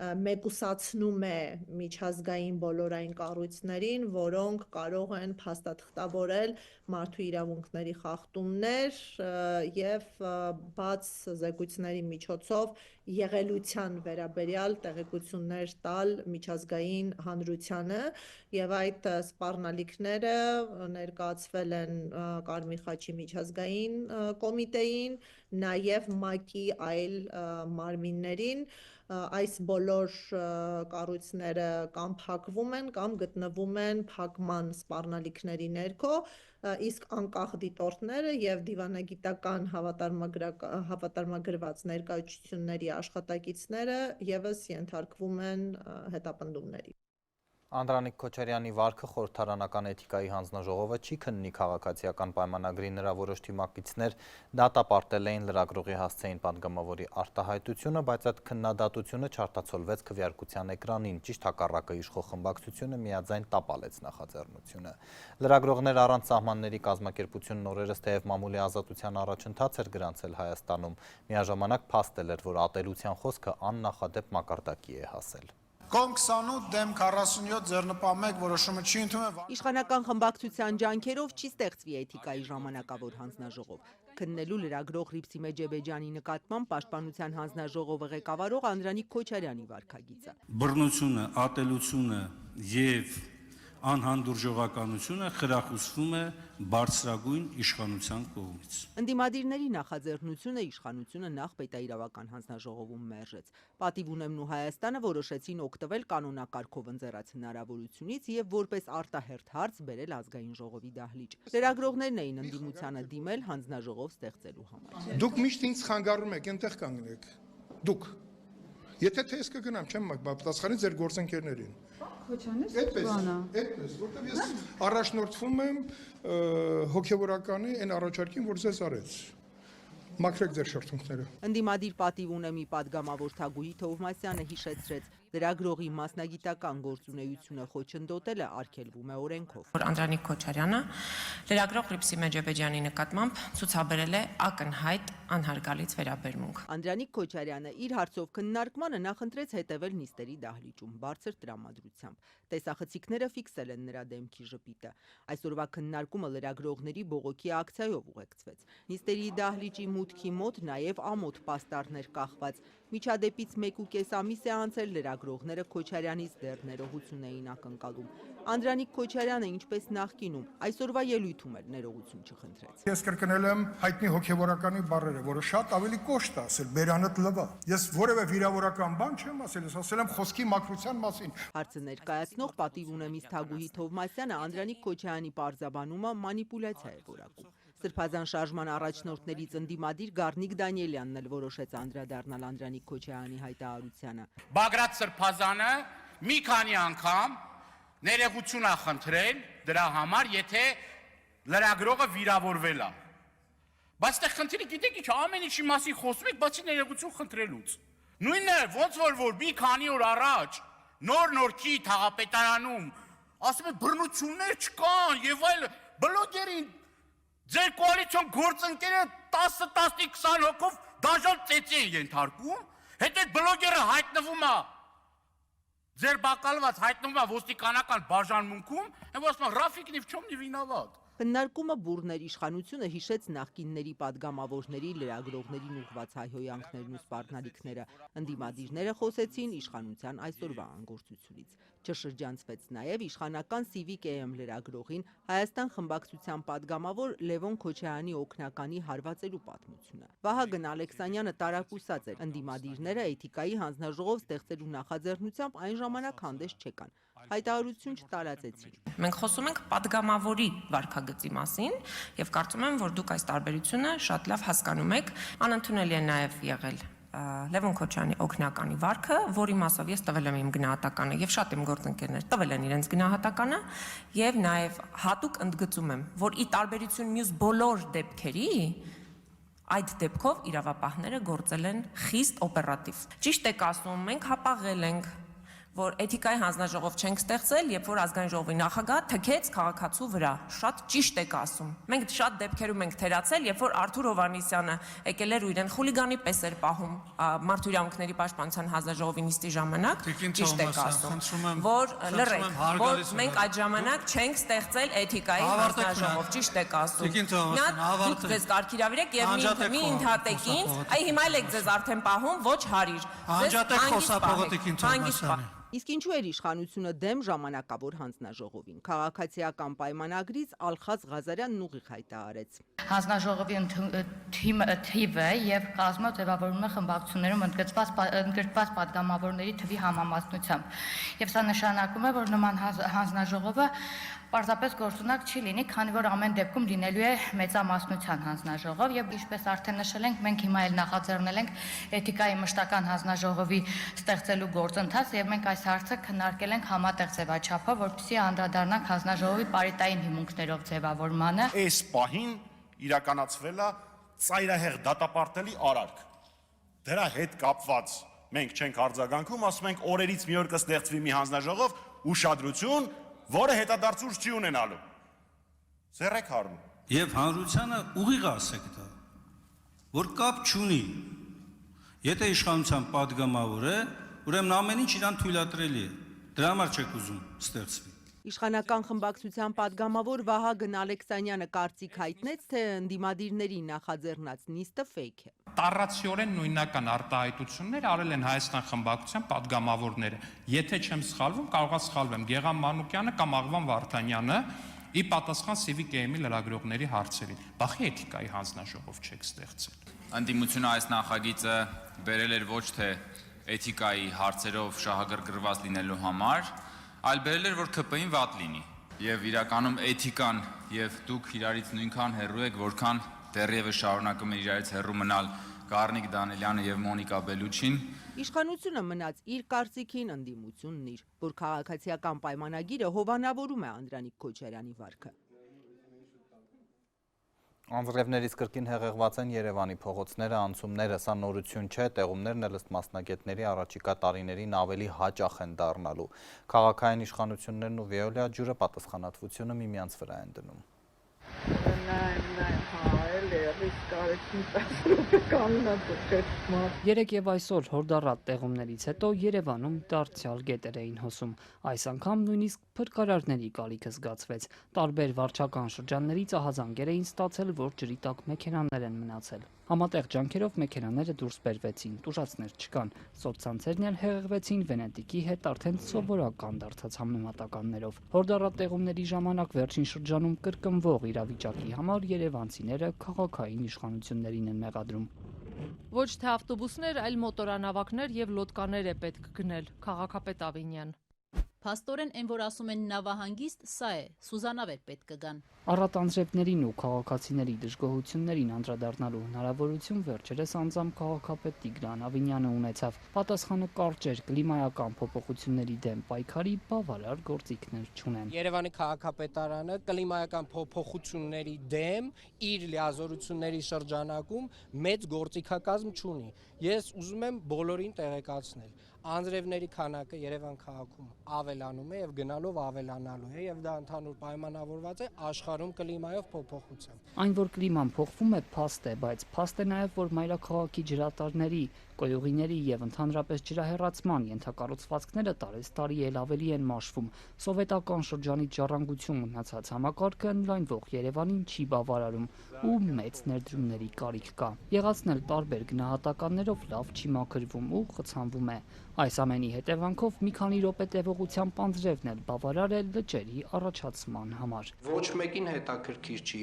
մեկուսացնում է միջազգային բոլորային կառույցներին, որոնք կարող են փաստաթղթավորել մարդու իրավունքների խախտումներ եւ բաց զեկույցների միջոցով եղելության վերաբերյալ տեղեկություններ տալ միջազգային հանրությանը եւ այդ սպառնալիքները ներկայացվել են Կարմիր խաչի միջազգային կոմիտեին, նաեւ ՄԱԿ-ի այլ մարմիններին այս բոլոր կառույցները կամ փակվում են կամ գտնվում են փակման սպառնալիքների ներքո, իսկ անկախ դիտորդները եւ դիվանագիտական հավատարմագրված ներկայացությունների աշխատակիցները եւս ենթարկվում են հետապնդումների։ Անդրանիկ Քոչարյանի վարքը խորհրդարանական էթիկայի հանձնաժողովը չի քննի քաղաքացիական պայմանագրի նրա որոշ թիմակիցներ դատապարտել էին լրագրողի հասցեին պատգամավորի արտահայտությունը, բայց այդ քննադատությունը չարտացոլվեց քվեարկության էկրանին, ճիշտ հակառակը իշխող խմբակցությունը միաձայն տապալեց նախաձեռնությունը։ Լրագրողներ առանց սահմանների կազմակերպությունն օրերս թեև մամուլի ազատության առաջընթաց էր գրանցել Հայաստանում, միաժամանակ փաստել էր, որ ատելության խոսքը աննախադեպ մակարդակի է հասել։ Կողմ 28 դեմ 47 ձեռնպահ 1 որոշումը չի ընդունվել։ Իշխանական խմբակցության ջանքերով չի ստեղծվի էթիկայի ժամանակավոր հանձնաժողով։ Քննելու լրագրող Ռիփսի Մեջեբեջյանի նկատմամբ Պաշտպանության հանձնաժողովը ղեկավարող Անդրանիկ Քոչարյանի վարքագիծը։ Բռնությունը, ատելությունը եւ անհանդուրժողականությունը խրախուսվում է բարձրագույն իշխանության կողմից։ Ընդդիմադիրների նախաձեռնությունը իշխանությունը նախ պետաիրավական հանձնաժողովում մերժեց։ Պատիվ ունեմն ու Հայաստանը որոշեցին օգտվել կանոնակարգով ընձեռած հնարավորությունից եւ որպես արտահերթ հարց բերել ազգային ժողովի դահլիճ։ Լրագրողներն էին ընդդիմությանը դիմել հանձնաժողով ստեղծելու համար։ Դուք միշտ ինձ խանգարում եք, այնտեղ կանգնեք։ Դուք Եթե թե ես կգնամ, չեմ պատասխանի ձեր գործընկերներին։ Այդպես, որտեղ ես առաջնորդվում եմ հոգևորականի այն առաջարկին, որ ձեզ արեց։ Մաքրեք ձեր շրթունքները։ Ընդդիմադիր պատիվ ունեմի падգամավոր Թագուհի Թովմասյանը հիշեցրեց, լրագրողի մասնագիտական գործունեությունը խոչընդոտելը արգելվում է օրենքով։ Անդրանիկ Քոչարյանը լրագրող Ռիփսի Մեջեբեջյանի նկատմամբ ցուցաբերել է ակնհայտ անհարգալից վերաբերմունք։ Անդրանիկ Քոչարյանը իր հարցով քննարկմանը նախընտրեց հետևել նիստերի դահլիճում բարձր տրամադրությամբ։ Տեսախցիկները ֆիքսել են նրա դեմքի ժպիտը։ Այսօրվա քննարկումը լրագրողների բողոքի ակցիայով ուղեկցվեց։ Նիստերի դահլիճի մուտքի մոտ նաև ամոթ պաստառներ կախված։ Միջադեպից 1.5 ամիս է անցել լրագրողները Քոչարյանից դեռ ներողություն էին ակնկալում։ Անդրանիկ Քոչարյանը, ինչպես նախկինում, այսօրվա ելույթում էլ ներողություն չխնդրեց։ Ես կրկնել եմ հայտնի հոգևորականի բառերը, որը շատ ավելի կոշտ է ասել, բերանդ լվա։ Ես որևէ վիրավորական բան չեմ ասել, ես ասել եմ խոսքի մաքրության մասին։ Հարցը ներկայացնող պատիվ ունեմից Թագուհի Թովմասյանը Անդրանիկ Քոչարյանի պարզաբանումը մանիպուլյացիա է որակում։ Սրբազան շարժման առաջնորդներից ընդդիմադիր Գառնիկ Դանիելյանն էլ որոշեց անդրադառնալ Անդրանիկ Քոչարյանի հայտարարությանը։ Բագրատ Սրբազանը մի քանի անգամ ներողություն է խնդրել դրա համար, եթե լրագրողը վիրավորվել է։ Բայց այդտեղ խնդիրը գիտեք ինչ, ամեն ինչի մասին խոսում եք, բացի ներողություն խնդրելուց։ Նույնն է, ոնց որ մի քանի օր առաջ նոր չի թաղապետարանում, ասում են բռնություններ չկան եւ այլ, բլոգերին ձեր կոալիցիոն գործընկերը 10-20 հոգով դաժան ծեծի են ենթարկում, հետո այդ բլոգերը հայտնվում է ձեր բակալված հայտնվում է ոստիկանական բաժանմունքում, եւ ասում են Ռաֆիկն ի չոմ նի վինավատ։ Քննարկումը բուռներ իշխանությունը հիշեց նախկինների падգամավորների, լրագրողներին ուղղված հայհոյանքներն ու սպառնալիքները։ Ընդդիմադիրները խոսեցին իշխանության այսօրվա անգործությունից։ Չշրջանցվեց նաև իշխանական Civic AM լրագրողին Հայաստան խմբակցության падգամավոր Լևոն Քոչարյանի օգնականի հարվածելու պատմությունը։ Վահագն Ալեքսանյանը տարակուսած էր։ Ընդդիմադիրները էթիկայի հանձնաժողով ստեղծելու նախաձեռնությամբ այն ժամանակ հանդես չեկան։ Հայտարարություն չտարածեցին։ Մենք խոսում ենք падգամավորի վարքագծի մասին եւ կարծում եմ, որ դուք այս տարբերությունը շատ լավ հասկանում եք։ Անընդունելի է նաեւ եղել Լևոն Քոչարյանի օգնականի վարքը, որի մասով ես տվել եմ իմ գնահատականը եւ շատ իմ գործընկերներ տվել են իրենց գնահատականը եւ նաեւ հատուկ ընդգծում եմ, որ ի տարբերություն մյուս բոլոր դեպքերի այդ դեպքով իրավապահները գործել են խիստ օպերատիվ։ Ճիշտ եք ասում, մենք հապաղել ենք որ էթիկայի հանձնաժողով չենք ստեղծել, երբ որ ազգային ժողովի նախագահ թքեց քաղաքացու վրա։ Շատ ճիշտ եք ասում։ Մենք շատ դեպքերում ենք թերացել, երբ որ Արթուր Հովհաննիսյանը եկել էր ու իրեն խուլիգանի պես էր պահում Մարդու իրավունքների պաշտպանության հանձնաժողովի նիստի ժամանակ։ Ճիշտ եք ասում, որ լրեք, որ մենք այդ ժամանակ չենք ստեղծել էթիկայի հանձնաժողով։ Ճիշտ եք ասում։ Դուք ձեզ կարգիրավիր եք եւ մի ընդհատեք ինձ, այ հիմա էլ եք ձեզ արդեն պահում, ոչ հարիր։ Անջատեք խոսափողը Տիկին Թովմասյանի։ Իսկ ինչու էր իշխանությունը դեմ ժամանակավոր հանձնաժողովին։ Քաղաքացիական պայմանագրից Ալխազ Ղազարյանն ուղիղ հայտարարեց։ Հանձնաժողովի թիվը եւ կազմը ձևավորվում է խմբակցություններում ընդգրկված падգամավորների թվի համամասնությամբ։ Եվ սա նշանակում է, որ նման հանձնաժողովը պարզապես գործունակ չի լինի, քանի որ ամեն դեպքում լինելու է մեծամասնության հանձնաժողով եւ ինչպես արդեն նշել ենք, մենք հիմա էլ նախաձեռնել ենք էթիկայի մշտական հանձնաժողովի ստեղծելու գործընթաց եւ մենք այս հարցը քննարկել ենք համատեղ ձևաչափով, որպեսզի անդրադառնանք հանձնաժողովի պարիտային հիմունքներով ձևավորմանը։ Այս պահին իրականացվել է ծայրահեղ դատապարտելի արարք։ Դրա հետ կապված մենք չենք արձագանքում, ասում ենք օրերից մի օր կստեղծվի մի հանձնաժողով, ուշադրություն, որը հետադարձուց չի ունենալու։ Ձեռեք հառնում։ Եվ հանրությանը ուղիղ ասեք դա, որ կապ չունի։ Եթե իշխանության падգամավոր է, ուրեմն ամեն ինչ իրան թույլատրելի է։ Դրա համար չեք ուզում ստեղծվի։ Իշխանական խմբակցության падգամավոր Վահագն Ալեքսանյանը կարծիք հայտնեց, թե ընդդիմադիրների նախաձեռնած նիստը ֆեյք է։ Տառացիորեն նույնական արտահայտություններ արել են Հայաստան խմբակցության падգամավորները։ Եթե չեմ սխալվում, կարող է սխալվեմ, Գեգամ Մանուկյանը կամ Աղվան Վարդանյանը ի պատասխան Civic AM-ի լրագրողների հարցերին։ Բախի էթիկայի հանձնաժողով չեք ստեղծել։ Ընդդիմությունը այս նախագիծը բերել էր ոչ թե էթիկայի հարցերով շահագրգռված լինելու համար, այլ բերել էր, որ ԿՊ-ին վատ լինի։ Եվ իրականում էթիկան եւ դուք իրարից նույնքան հեռու եք, որքան դեռևս շարունակում են իրարից հեռու մնալ Գառնիկ Դանիելյանը եւ Մոնիկա Բելուչին։ Իշխանությունը մնաց իր կարծիքին, ընդդիմությունն իր, որ քաղաքացիական պայմանագիրը հովանավորում է Անդրանիկ Քոչարյանի վարքը։ Անձրևներից կրկին հեղեղված են Երևանի փողոցները, անցումները, սա նորություն չէ, տեղումներն էլ ըստ մասնագետների առաջիկա տարիներին ավելի հաճախ են դառնալու։ Քաղաքային իշխանություններն ու Վեոլիա ջուրը պատասխանատվությունը միմյանց վրա են դնում։ Երեկ եւ այսօր հորդառատ տեղումներից հետո Երևանում դարձյալ գետեր էին հոսում։ Այս անգամ նույնիսկ փրկարարների կալիքը զգացվեց։ Տարբեր վարչական շրջաններից ահազանգեր էին ստացել, որ ջրի տակ մեքենաներ են մնացել։ Համատեղ ջանքերով մեքենաները դուրս բերվեցին, տուժածներ չկան։ Սոցցանցերն էլ հեղեղվեցին Վենետիկի հետ արդեն սովորական դարձած համեմատականներով։ Հորդառատ տեղումների ժամանակ վերջին շրջանում կրկնվող իրավիճակի համար երևանցիները քաղաքային իշխանություններին են մեղադրում։ Ոչ թե ավտոբուսներ, այլ մոտորանավակներ եւ լոդկաներ է պետք գնել, քաղաքապետ Ավինյան։ Փաստորեն այն, որ ասում են նավահանգիստ, սա է, Սուզանավեր պետք կգան։ Առատ անձրևներին ու քաղաքացիների դժգոհություններին անդրադառնալու հնարավորություն վերջերս անձամբ քաղաքապետ Տիգրան Ավինյանը ունեցավ։ Պատասխանը կարճ էր՝ կլիմայական փոփոխությունների դեմ պայքարի բավարար գործիքներ չունեն։ Երևանի քաղաքապետարանը կլիմայական փոփոխությունների դեմ իր լիազորությունների շրջանակում մեծ գործիքակազմ չունի։ Ես ուզում եմ բոլորին տեղեկացնել. անձրևների քանակը Երևան քաղաքում ավելանում է եւ գնալով ավելանալու է եւ դա ընդհանուր պայմանավորված է աշխարհում կլիմայով փոփոխությամբ։ Այն, որ կլիման փոխվում է, փաստ է, բայց փաստ է նաեւ, որ մայրաքաղաքի ջրատարների, կոյուղիների եւ ընդհանրապես ջրահեռացման ենթակառուցվածքները տարեստարի էլ ավելի են մաշվում։ Սովետական շրջանից ժառանգություն մնացած համակարգը ընդլայնվող Երևանին չի բավարարում ու մեծ ներդրումների կարիք կա։ Եղածնել տարբեր գնահատականներով լավ չի մաքրվում ու խցանվում է։ Այս ամենի հետևանքով մի քանի րոպե տևողությամբ անձրևն էլ բավարար է լճերի առաջացման համար։ Ոչ մեկին հետաքրքիր չի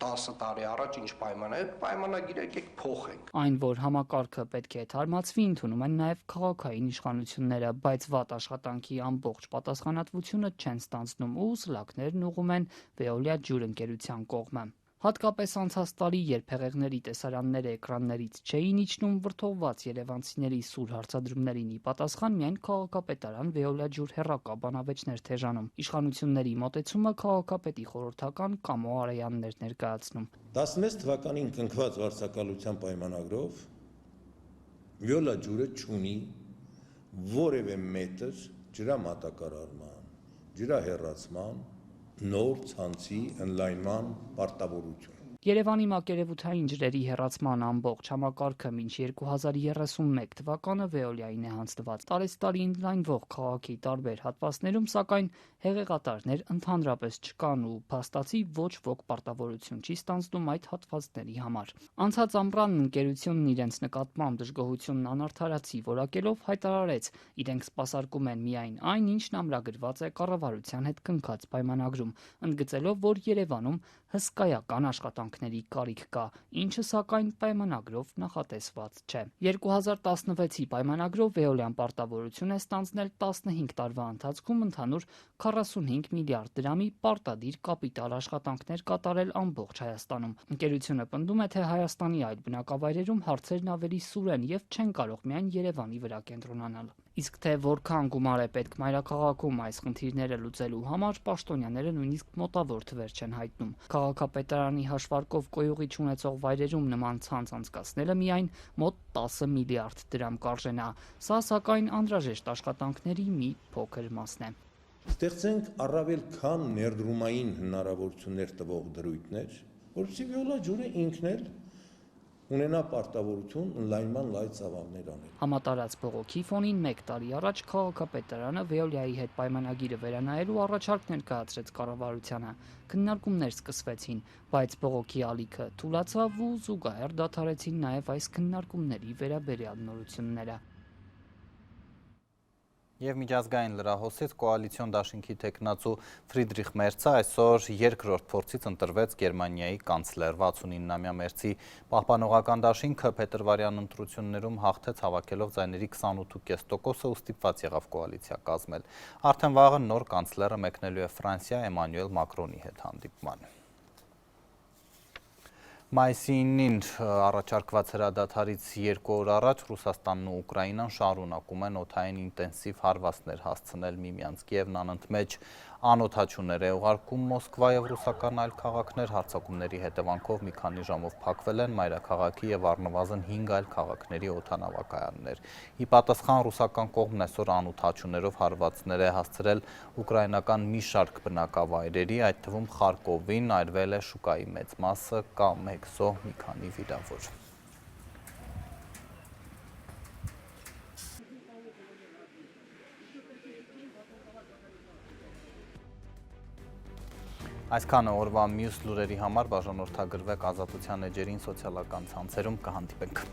10 տարի առաջ ինչ պայման է, պայմանագիրը եկեք փոխենք։ Այն, որ համակարգը պետք է թարմացվի, ընդունում են նաև քաղաքային իշխանությունները, բայց վատ աշխատանքի ամբողջ պատասխանատվությունը չեն ստանձնում ու սլաքներն ուղղում են Veolia ջուր ընկերության կողմը։ Հատկապես անցած տարի, երբ հեղեղների տեսարանները էկրաններից չէին իջնում, վրդովված երևանցիների սուր հարցադրումներին ի պատասխան միայն քաղաքապետարան Veolia ջուր հեռակա բանավեճներ թեժանում։ Իշխանությունների մոտեցումը քաղաքապետի խորհրդական Կամո Արեյանն էր ներկայացնում։ 16 թվականին կնքված վարձակալության պայմանագրով Veolia ջուրը չունի որևէ մետր ջրամատակարարման, ջրահեռացման նոր ցանցի ընդլայնման պարտավորություն։ Երևանի մակերևութային ջրերի հեռացման ամբողջ համակարգը մինչ 2031 թվականը Veolia-ին է հանձնված։ Տարեստարի ընդլայնվող քաղաքի տարբեր հատվածներում, սակայն հեղեղատարներ ընդհանրապես չկան ու փաստացի ոչ ոք պարտավորություն չի ստանձնում այդ հատվածների համար։ Անցած ամռանն ընկերությունն իրենց նկատմամբ դժգոհությունն անարդարացի որակելով հայտարարեց, իրենք սպասարկում են միայն այն, ինչն ամրագրված է կառավարության հետ կնքած պայմանագրում, ընդգծելով, որ Երևանում հսկայական աշխատանքների կարիք կա, ինչը սակայն պայմանագրով նախատեսված չէ։ 2016-ի պայմանագրով Veolia-ն պարտավորություն է ստանձնել 15 տարվա ընթացքում ընդհանուր 45 միլիարդ դրամի պարտադիր կապիտալ աշխատանքներ կատարել ամբողջ Հայաստանում։ Ընկերությունը պնդում է, թե Հայաստանի այլ բնակավայրերում հարցերն ավելի սուր են եւ չեն կարող միայն Երևանի վրա կենտրոնանալ։ Իսկ թե որքան գումար է պետք մայրաքաղաքում այս խնդիրները լուծելու համար, պաշտոնյաները նույնիսկ մոտավոր թվեր չեն հայտնում։ Քաղաքապետարանի հաշվարկով կոյուղի չունեցող վայրերում նման ցանց անցկացնելը միայն մոտ 10 միլիարդ դրամ կարժենա։ Սա սակայն անհրաժեշտ աշխատանքների մի փոքր մասն է։ Ստեղծենք առավել քան ներդրումային հնարավորություններ տվող դրույթներ, որովհետև Veolia ջուրը ինքն էլ ունենա պարտավորություն ընդլայնման լայ ծավալներ անել։ Համատարած բողոքի ֆոնին 1 տարի առաջ քաղաքապետարանը Veolia-ի հետ պայմանագիրը վերանայելու առաջարկ ներկայացրեց կառավարությանը։ Քննարկումներ սկսվեցին, բայց բողոքի ալիքը թուլացավ ու զուգահեռ դադարեցին նաև այս քննարկումների վերաբերյալ նորությունները։ Եվ միջազգային լրահոսից կոալիցիոն դաշինքի տեխնացու Ֆրիդրիխ Մերցը այսօր երկրորդ փորձից ընտրվեց Գերմանիայի կանցլեր։ 69-ամյա Մերցի պահպանողական դաշինքը փետրվարյան ընտրություններում հաղթեց հավաքելով ձայների 28.5%-ը ու ստիպված եղավ կոալիցիա կազմել։ Արդեն վաղը նոր կանցլերը մեկնելու է Ֆրանսիա Էմանուել Մակրոնի հետ հանդիպման։ Մայիսի 9-ին առաջարկված հրադադարից 2 օր առաջ Ռուսաստանն ու Ուկրաինան շարունակում են օդային ինտենսիվ հարվածներ հասցնել միմյանց։ Կիևն անընդմեջ անօդաչուներ է ուղարկում Մոսկվա եւ ռուսական այլ քաղաքներ, հարձակումների հետևանքով մի քանի ժամով փակվել են մայրաքաղաքի եւ առնվազն 5 այլ քաղաքների օդանավակայաններ։ Ի պատասխան ռուսական կողմն այսօր անօդաչուներով հարվածներ է հասցրել ուկրաինական մի շարք բնակավայրերի, այդ թվում Խարկովին, այրվել է շուկայի մեծ մասը, կա մեկսո մի քանի վիրավոր։ Այսքանը օրվա մյուս լուրերի համար բաժանորդագրվեք Ազատության էջերին սոցիալական ցանցերում, կհանդիպենք։